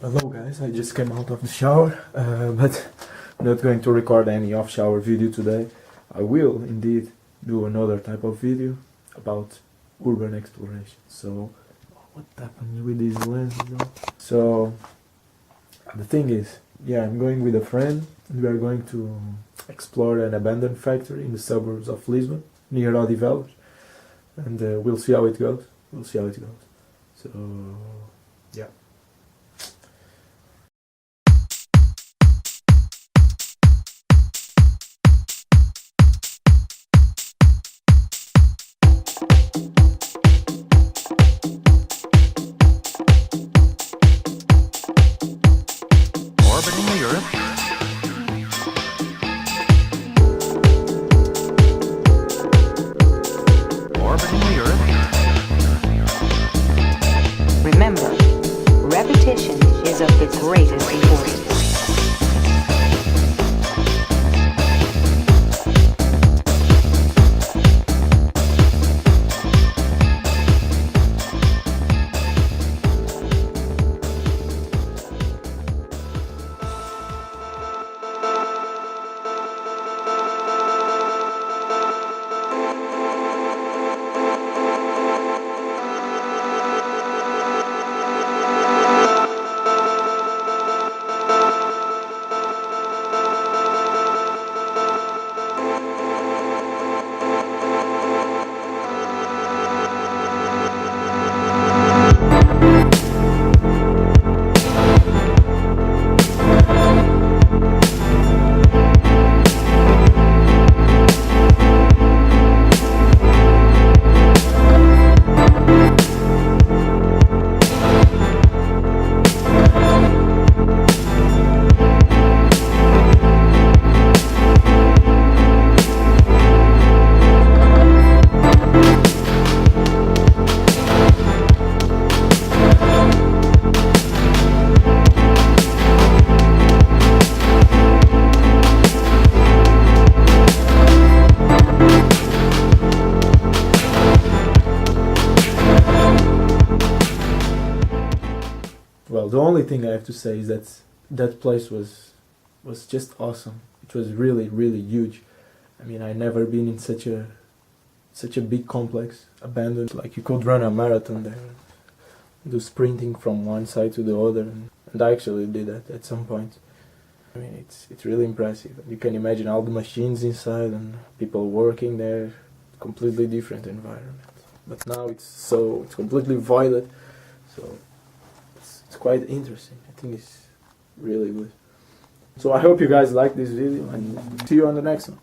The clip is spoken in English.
Hello guys, I just came out of the shower, but I'm not going to record any off-shower video today. I will indeed do another type of video about urban exploration. So, what happened with these lenses though? So, the thing is, yeah, I'm going with a friend and we are going to explore an abandoned factory in the suburbs of Lisbon, near Odivelas, and we'll see how it goes. So, yeah. Orbiting the Earth. Orbiting the Earth. Remember, repetition is of the greatest importance. Well, the only thing I have to say is that that place was just awesome. It was really, really huge. I mean, I never been in such a big complex, abandoned. Like you could run a marathon there, do sprinting from one side to the other, and I actually did that at some point. I mean, it's really impressive. You can imagine all the machines inside and people working there. Completely different environment. But now it's completely voided. So. It's quite interesting. I think it's really good. So I hope you guys like this video and see you on the next one.